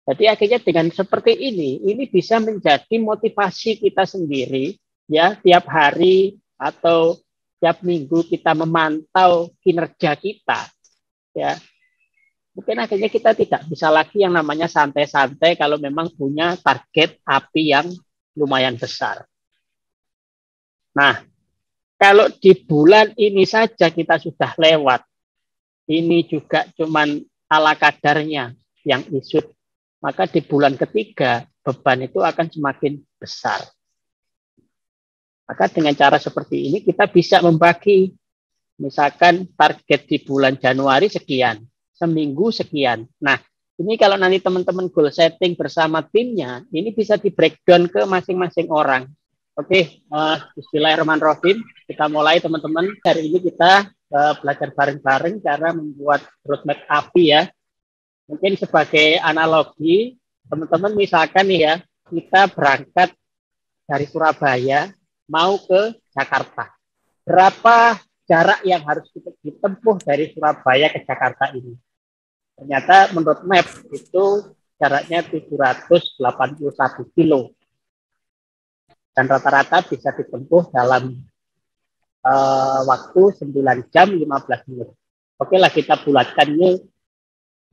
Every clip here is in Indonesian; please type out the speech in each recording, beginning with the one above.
Jadi akhirnya dengan seperti ini bisa menjadi motivasi kita sendiri ya, tiap hari atau tiap minggu kita memantau kinerja kita ya. Mungkin akhirnya kita tidak bisa lagi yang namanya santai-santai kalau memang punya target api yang lumayan besar. Nah, kalau di bulan ini saja kita sudah lewat, ini juga cuman ala kadarnya yang isut, maka di bulan ketiga beban itu akan semakin besar. Maka dengan cara seperti ini kita bisa membagi, misalkan target di bulan Januari sekian, seminggu sekian. Nah, ini kalau nanti teman-teman goal setting bersama timnya, ini bisa di breakdown ke masing-masing orang. Oke, bismillahirrahmanirrahim. Kita mulai teman-teman. Hari ini kita belajar bareng-bareng cara membuat roadmap API ya. Mungkin sebagai analogi, teman-teman misalkan nih ya, kita berangkat dari Surabaya mau ke Jakarta. Berapa jarak yang harus kita ditempuh dari Surabaya ke Jakarta ini? Ternyata menurut map itu jaraknya 781 kilo. Dan rata-rata bisa ditempuh dalam waktu 9 jam 15 menit. Oke lah kita bulatkannya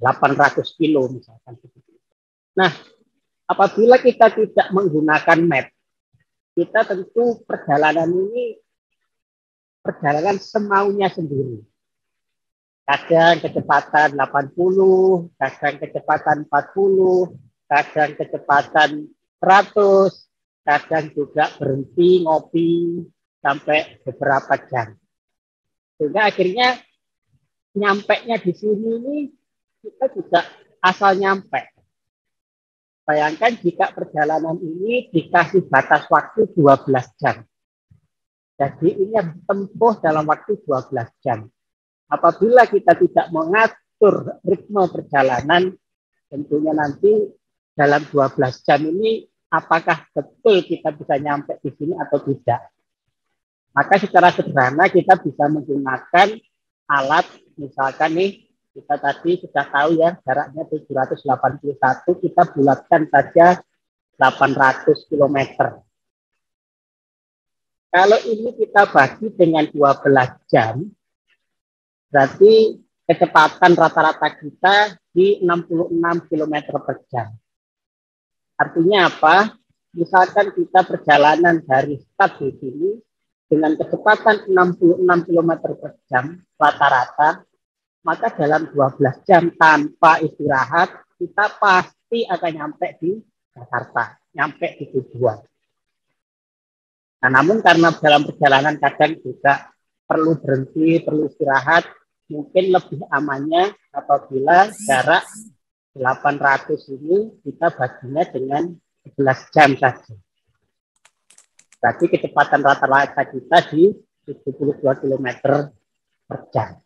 800 kilo misalkan. Nah, apabila kita tidak menggunakan map, kita tentu perjalanan ini perjalanan semaunya sendiri. Kadang kecepatan 80, kadang kecepatan 40, kadang kecepatan 100, kadang juga berhenti ngopi sampai beberapa jam. Sehingga akhirnya nyampainya di sini ini kita juga asal nyampe. Bayangkan jika perjalanan ini dikasih batas waktu 12 jam. Jadi ini tempuh dalam waktu 12 jam. Apabila kita tidak mengatur ritme perjalanan, tentunya nanti dalam 12 jam ini apakah betul kita bisa nyampe di sini atau tidak. Maka secara sederhana kita bisa menggunakan alat, misalkan nih, kita tadi sudah tahu ya, jaraknya 781, kita bulatkan saja 800 km. Kalau ini kita bagi dengan 12 jam, berarti kecepatan rata-rata kita di 66 km per jam. Artinya apa? Misalkan kita perjalanan dari start di sini dengan kecepatan 66 km per jam rata-rata, maka dalam 12 jam tanpa istirahat, kita pasti akan nyampe di Jakarta, nyampe di tujuan. Nah, namun karena dalam perjalanan kadang juga perlu berhenti, perlu istirahat, mungkin lebih amannya apabila jarak 800 ini kita baginya dengan 11 jam saja. Berarti kecepatan rata-rata kita di 72 km per jam.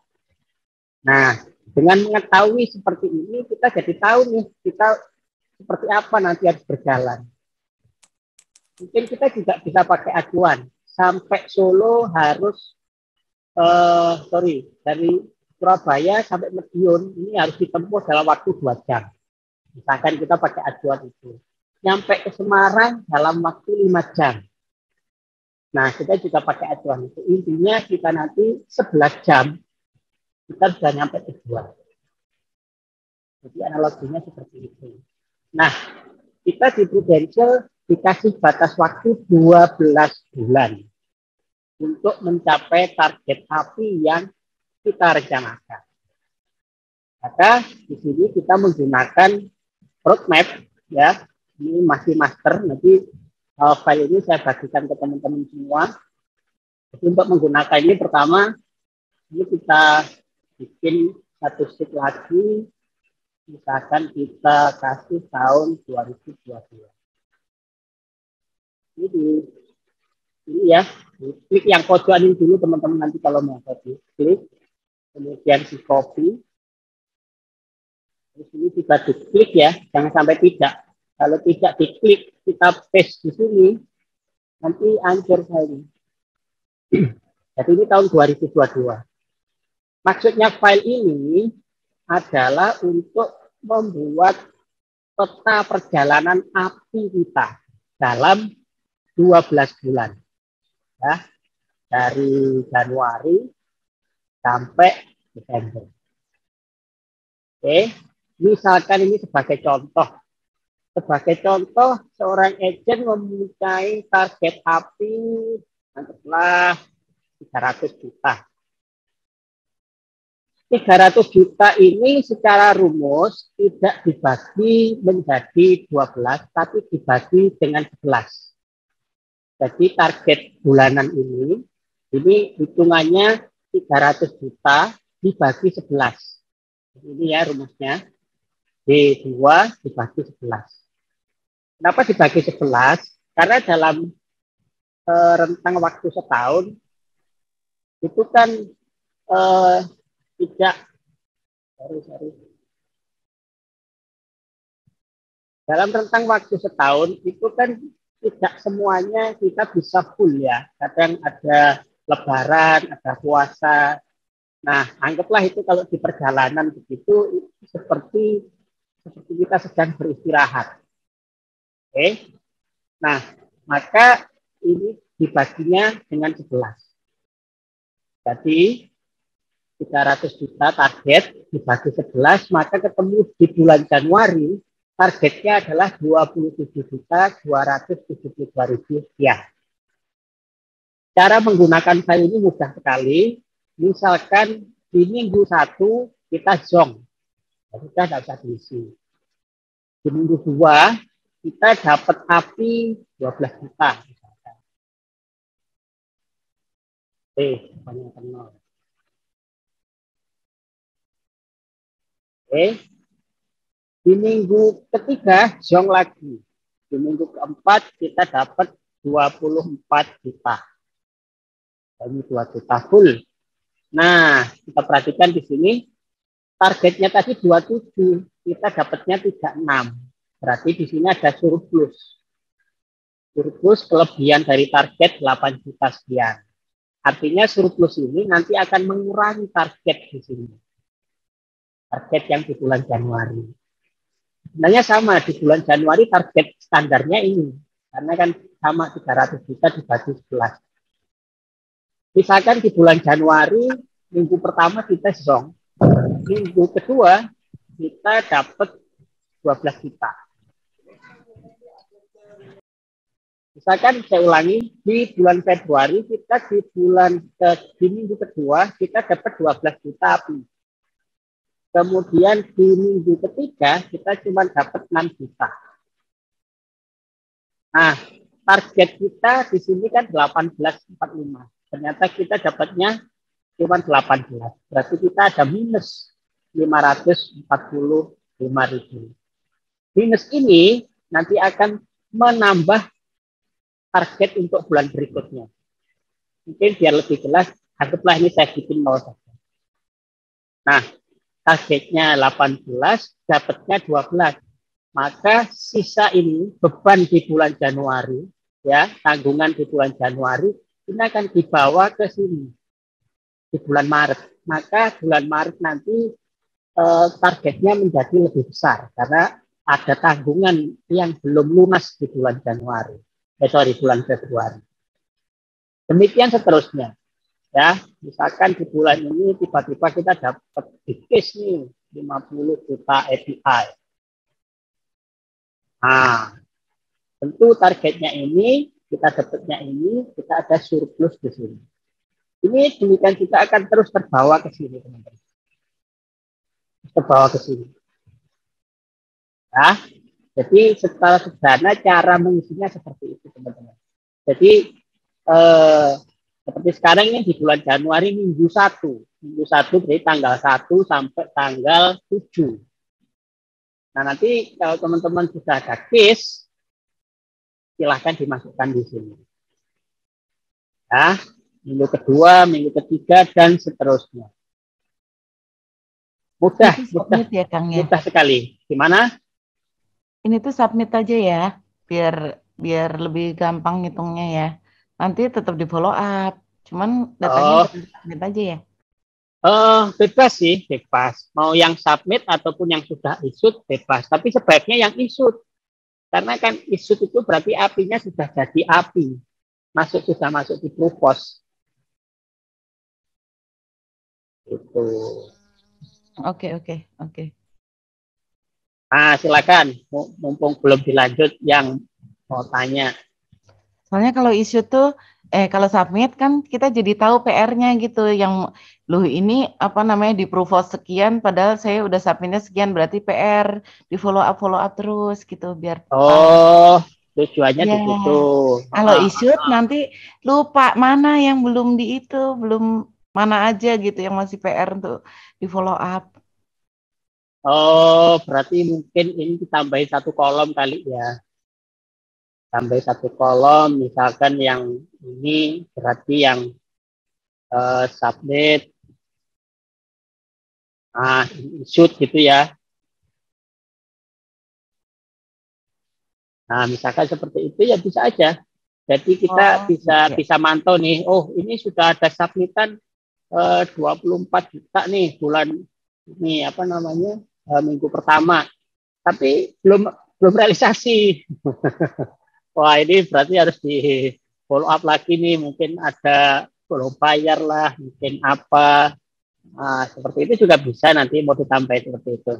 Nah, dengan mengetahui seperti ini, kita jadi tahu nih, kita seperti apa nanti harus berjalan. Mungkin kita juga bisa pakai acuan. Sampai Solo harus, dari Surabaya sampai Madiun ini harus ditempuh dalam waktu 2 jam. Misalkan kita pakai acuan itu. Nyampe ke Semarang dalam waktu 5 jam. Nah, kita juga pakai acuan itu. Intinya kita nanti 11 jam kita sudah nyampe tujuan. Jadi analoginya seperti itu. Nah, kita di Prudential dikasih batas waktu 12 bulan untuk mencapai target API yang kita rencanakan. Maka di sini kita menggunakan roadmap ya. Ini masih master, nanti file ini saya bagikan ke teman-teman semua. Jadi untuk menggunakan ini pertama ini kita bikin satu sheet lagi, misalkan kita kasih tahun 2022. Ini ya, klik yang pojokan ini dulu teman-teman, nanti kalau mau klik, kemudian si copy. Terus ini juga diklik ya, jangan sampai tidak. Kalau tidak diklik, kita paste di sini, nanti hancur file. Jadi ini tahun 2022. Maksudnya file ini adalah untuk membuat peta perjalanan API kita dalam 12 bulan. Ya, dari Januari sampai Desember. Oke, misalkan ini sebagai contoh. Sebagai contoh, seorang agent mempunyai target API anggaplah 300 juta. 300 juta ini secara rumus tidak dibagi menjadi 12, tapi dibagi dengan 11. Jadi target bulanan ini hitungannya 300 juta dibagi 11. Ini ya rumusnya. D2 dibagi 11. Kenapa dibagi 11? Karena dalam rentang waktu setahun itu kan tidak dalam rentang waktu setahun itu kan tidak semuanya kita bisa full ya. Kadang ada lebaran, ada puasa. Nah, anggaplah itu kalau di perjalanan begitu seperti kita sedang beristirahat. Oke. Nah, maka ini dibaginya dengan 11. Jadi 300 juta target dibagi 11, maka ketemu di bulan Januari targetnya adalah 27.272.000 rupiah. Cara menggunakan file ini mudah sekali. Misalkan di minggu 1 kita zong, kita tidak usah diisi. Di minggu 2 kita dapat API 12 juta. Misalkan. Kebanyakan 0. Di minggu ketiga zong lagi. Di minggu keempat kita dapat 24 juta. Ini 2 juta full. Nah, kita perhatikan di sini targetnya tadi 27, kita dapatnya 36. Berarti di sini ada surplus. Surplus kelebihan dari target 8 juta sekian. Artinya surplus ini nanti akan mengurangi target di sini. Target yang di bulan Januari. Sebenarnya sama, di bulan Januari target standarnya ini. Karena kan sama 300 juta dibagi 11. Misalkan di bulan Januari, minggu pertama kita zong. Minggu kedua, kita dapat 12 juta. Misalkan saya ulangi, di bulan Februari, kita di minggu kedua, kita dapat 12 juta API. Kemudian di minggu ketiga kita cuma dapat 6 juta. Nah, target kita di sini kan 1845. Ternyata kita dapatnya cuma 18. Berarti kita ada minus 545.000. Minus ini nanti akan menambah target untuk bulan berikutnya. Mungkin biar lebih jelas, anggaplah ini saya bikin 0 saja. Nah, targetnya 18, dapatnya 12. Maka sisa ini beban di bulan Januari, ya, tanggungan di bulan Januari ini akan dibawa ke sini di bulan Maret. Maka bulan Maret nanti targetnya menjadi lebih besar karena ada tanggungan yang belum lunas di bulan Januari. Bulan Februari. Demikian seterusnya. Ya, misalkan di bulan ini tiba-tiba kita dapat di case nih 50 juta API. Nah, tentu targetnya ini, kita dapatnya ini, kita ada surplus di sini. Ini demikian kita akan terus terbawa ke sini, teman-teman. Terbawa ke sini. Ya, jadi secara sederhana cara mengisinya seperti itu, teman-teman. Jadi seperti sekarang ini di bulan Januari minggu 1. Minggu 1 dari tanggal 1 sampai tanggal 7. Nah, nanti kalau teman-teman sudah ada case, silahkan dimasukkan di sini. Ya, minggu kedua, minggu ketiga, dan seterusnya. Mudah, mudah, ya, Kang, ya? Mudah sekali. Gimana? Ini tuh submit aja ya, biar lebih gampang ngitungnya ya. Nanti tetap di follow up, cuman datanya submit aja ya. Bebas sih, bebas. Mau yang submit ataupun yang sudah isut, bebas. Tapi sebaiknya yang isut. Karena kan isut itu berarti apinya sudah jadi api. Sudah masuk di propos. Itu. Oke. Nah, silakan. Mumpung belum dilanjut yang mau tanya. Soalnya kalau isu tuh, kalau submit kan kita jadi tahu PR-nya gitu. Yang loh ini apa namanya di propose sekian, padahal saya udah submitnya sekian, berarti PR di follow up terus gitu biar tahu. Oh, tujuannya Ya, di situ. kalau isu nanti lupa mana yang belum di itu, belum mana aja gitu yang masih PR untuk di follow up. Oh, berarti mungkin ini ditambahin satu kolom kali ya. Tambah satu kolom, misalkan yang ini berarti yang submit, shoot gitu ya. Nah, misalkan seperti itu ya bisa aja. Jadi kita bisa Iya. bisa mantau nih, oh ini sudah ada submitan 24 juta nih bulan ini apa namanya minggu pertama, tapi belum realisasi. Wah ini berarti harus di follow up lagi nih, mungkin ada belum bayar lah, mungkin apa. Nah, seperti itu juga bisa nanti mau ditambahin seperti itu.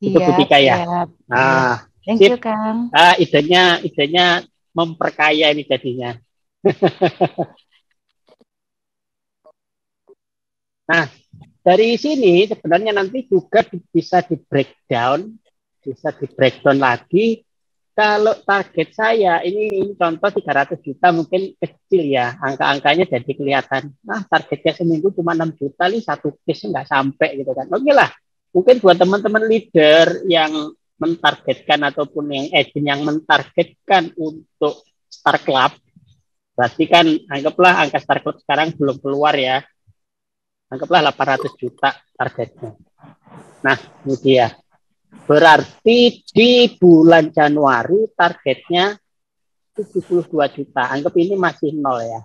Itu Siap, Butika ya. siap. Iya. Nah, Thank you, sip. Kang. Idenya memperkaya ini jadinya. Nah, dari sini sebenarnya nanti juga bisa di breakdown lagi. Kalau target saya ini contoh 300 juta mungkin kecil ya, angka-angkanya jadi kelihatan. Nah, targetnya seminggu cuma 6 juta nih, satu case nggak sampai gitu kan. Oke lah, mungkin buat teman-teman leader yang mentargetkan ataupun yang agent yang mentargetkan untuk Star Club, berarti kan anggaplah angka Star Club sekarang belum keluar ya, anggaplah 800 juta targetnya. Nah, ini dia. Berarti di bulan Januari targetnya 72 juta. Anggap ini masih nol ya.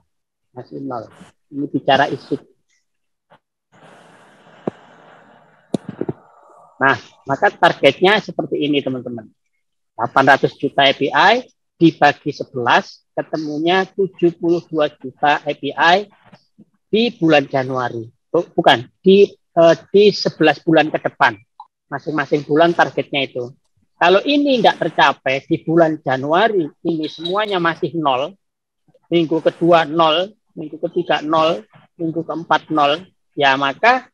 Masih nol. Ini bicara isu. Nah, maka targetnya seperti ini teman-teman. 800 juta API dibagi 11, ketemunya 72 juta API di bulan Januari. Bukan, di 11 bulan ke depan. Masing-masing bulan targetnya itu. Kalau ini tidak tercapai di bulan Januari, ini semuanya masih nol. Minggu kedua nol, minggu ketiga nol, minggu keempat nol, ya maka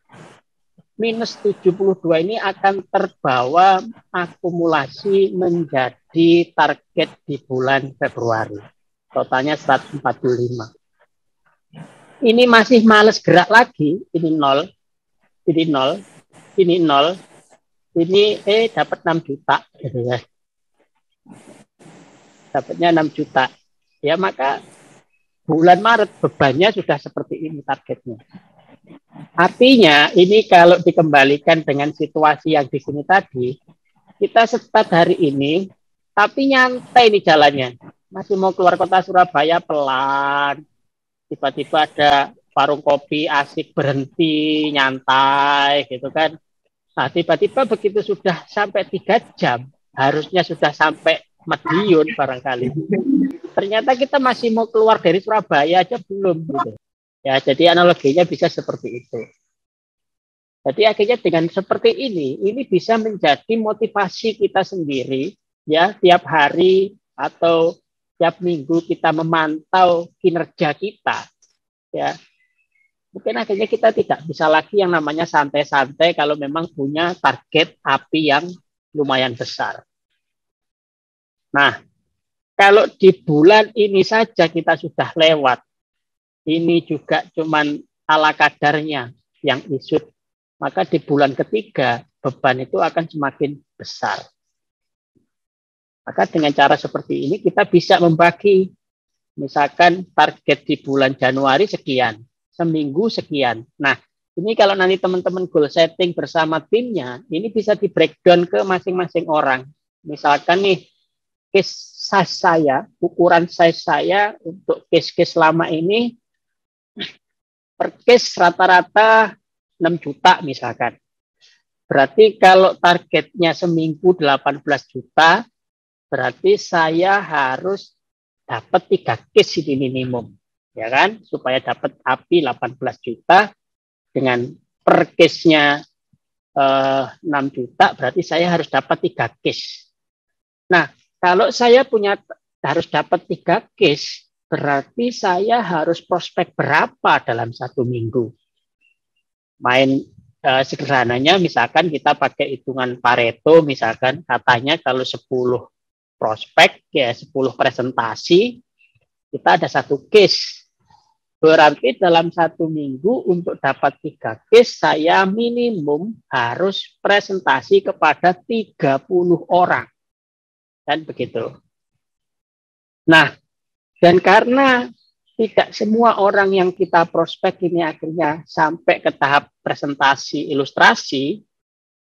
minus 72 ini akan terbawa akumulasi menjadi target di bulan Februari. Totalnya 145. Ini masih males gerak lagi, ini nol, ini nol, ini nol, ini dapat 6 juta gitu ya. Dapatnya 6 juta. Ya maka bulan Maret bebannya sudah seperti ini targetnya. Artinya ini kalau dikembalikan dengan situasi yang di sini tadi, kita start hari ini tapi nyantai di jalannya. Masih mau keluar kota Surabaya pelan. Tiba-tiba ada warung kopi asik berhenti nyantai gitu kan. Nah, tiba-tiba begitu sudah sampai 3 jam, harusnya sudah sampai Madiun barangkali. Ternyata kita masih mau keluar dari Surabaya aja belum gitu. Ya, jadi analoginya bisa seperti itu. Jadi akhirnya dengan seperti ini bisa menjadi motivasi kita sendiri ya, tiap hari atau tiap minggu kita memantau kinerja kita ya. Mungkin akhirnya kita tidak bisa lagi yang namanya santai-santai kalau memang punya target api yang lumayan besar. Nah, kalau di bulan ini saja kita sudah lewat, ini juga cuman ala kadarnya yang isut, maka di bulan ketiga beban itu akan semakin besar. Maka dengan cara seperti ini kita bisa membagi, misalkan target di bulan Januari sekian, seminggu sekian. Nah, ini kalau nanti teman-teman goal setting bersama timnya, ini bisa di breakdown ke masing-masing orang. Misalkan nih, case size saya, ukuran size saya untuk case-case lama ini per case rata-rata 6 juta misalkan. Berarti kalau targetnya seminggu 18 juta, berarti saya harus dapat 3 case ini minimum. Ya kan? Supaya dapat API 18 juta dengan per case-nya 6 juta, berarti saya harus dapat 3 case. Nah, kalau saya harus dapat 3 case, berarti saya harus prospek berapa dalam 1 minggu? Main sederhananya, misalkan kita pakai hitungan Pareto, misalkan katanya kalau 10 prospek, ya 10 presentasi, kita ada 1 case. Berarti dalam 1 minggu untuk dapat 3 case, saya minimum harus presentasi kepada 30 orang. Dan begitu. Nah, dan karena tidak semua orang yang kita prospek ini akhirnya sampai ke tahap presentasi ilustrasi,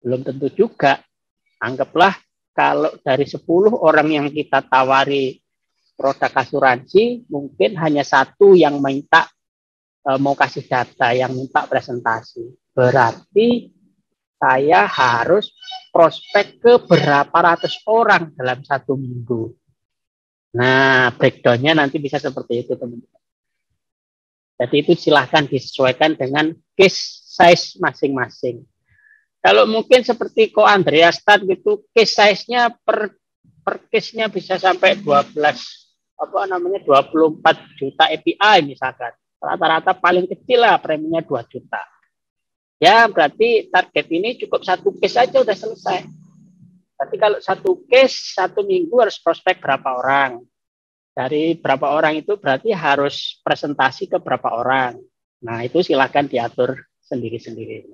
belum tentu juga. Anggaplah kalau dari 10 orang yang kita tawari produk asuransi, mungkin hanya 1 yang minta mau kasih data, yang minta presentasi. Berarti saya harus prospek ke berapa ratus orang dalam 1 minggu. Nah, breakdown-nya nanti bisa seperti itu, teman-teman. Jadi itu silahkan disesuaikan dengan case size masing-masing. Kalau mungkin seperti Ko Andreas Stad gitu, case size-nya per case-nya bisa sampai 24 juta API misalkan. Rata-rata paling kecil lah preminya 2 juta. Ya, berarti target ini cukup 1 case saja udah selesai. Tapi kalau 1 case 1 minggu harus prospek berapa orang? Dari berapa orang itu berarti harus presentasi ke berapa orang. Nah, itu silakan diatur sendiri-sendiri.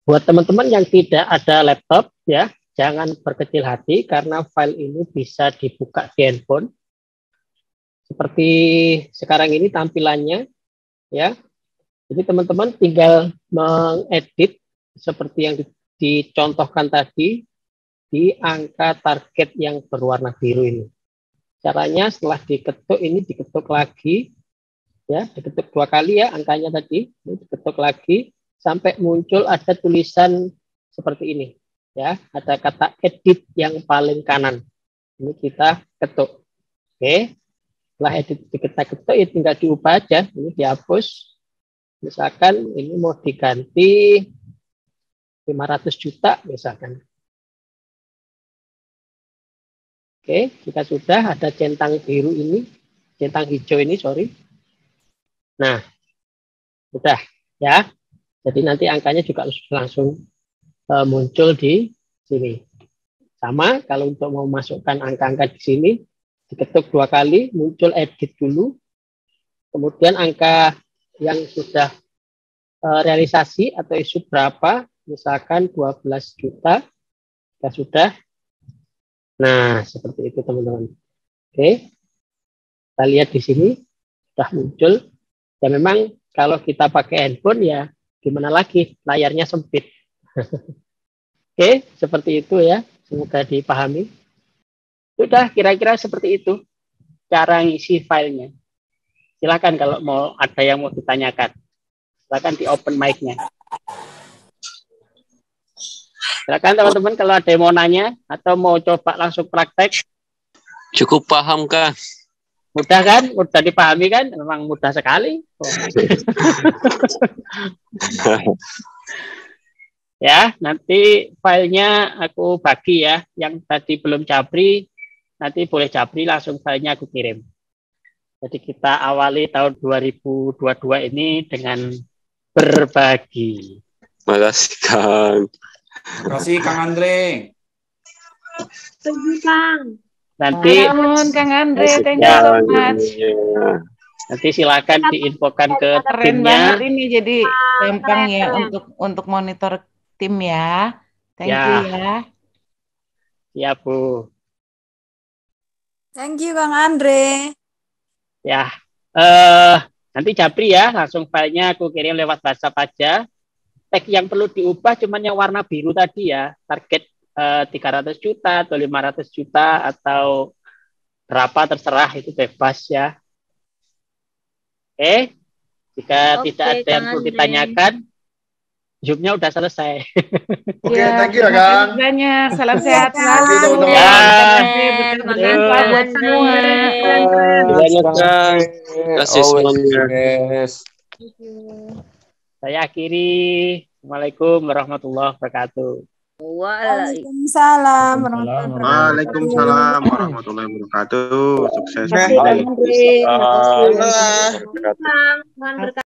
Buat teman-teman yang tidak ada laptop, ya, jangan berkecil hati karena file ini bisa dibuka di handphone. Seperti sekarang ini tampilannya, ya. Jadi teman-teman tinggal mengedit seperti yang dicontohkan tadi di angka target yang berwarna biru ini. Caranya setelah diketuk ini diketuk lagi, ya, diketuk 2 kali ya angkanya tadi, ini diketuk lagi sampai muncul ada tulisan seperti ini, ya, ada kata edit yang paling kanan. Ini kita ketuk, oke. Setelah edit diketuk ya tinggal diubah aja, ini dihapus. Misalkan ini mau diganti 500 juta misalkan. Oke, kita sudah ada centang biru ini, centang hijau ini, sorry. Nah, sudah ya. Jadi nanti angkanya juga langsung muncul di sini. Sama kalau untuk mau masukkan angka-angka di sini, diketuk 2 kali, muncul edit dulu. Kemudian angka yang sudah realisasi atau isu berapa, misalkan 12 juta, ya sudah. Nah, seperti itu teman-teman. Oke, kita lihat di sini sudah muncul. Ya memang kalau kita pakai handphone ya gimana lagi, layarnya sempit. Oke, seperti itu ya. Semoga dipahami. Sudah kira-kira seperti itu cara ngisi filenya. Silakan kalau mau ada yang mau ditanyakan. Silakan di open mic-nya. Silakan teman-teman kalau ada yang mau nanya atau mau coba langsung praktek. Cukup paham, Kak. Mudah kan? Mudah dipahami kan? Memang mudah sekali. Oh. Ya, nanti filenya aku bagi ya. Yang tadi belum Jabri, nanti boleh Jabri langsung filenya aku kirim. Jadi kita awali tahun 2022 ini dengan berbagi. Makasih, Kang. Makasih Kang Andre. Thank you, Kang. Nanti Kang Andre, thank you so much. Nanti silakan diinfokan ke Keren timnya. banget ini, jadi gampang ya untuk monitor tim ya. Thank you ya. Ya, Bu. Thank you, Kang Andre. Ya, nanti Jabri ya, langsung filenya aku kirim lewat WhatsApp aja. Tag yang perlu diubah cuman yang warna biru tadi ya, target 300 juta atau 500 juta atau berapa terserah, itu bebas ya. Oke, Jika Oke, tidak ada yang Kang perlu Andre. ditanyakan, Zoom-nya udah selesai. Oke, Ya, thank you ya, terima kasih Kang. banyak. Salam Iya, sehat Kang. selalu. Oke, teman-teman. Ya. Berkah buat semua. Banyak Kang. Kasih semuanya. Yes. Saya akhiri. Assalamualaikum warahmatullahi wabarakatuh. Waalaikumsalam warahmatullahi wabarakatuh. Waalaikumsalam warahmatullahi wabarakatuh. Sukses Terima kasih, Kang kembali. Andre. Terima kasih. Waalaikumsalam. Kang, Tuhan berkati.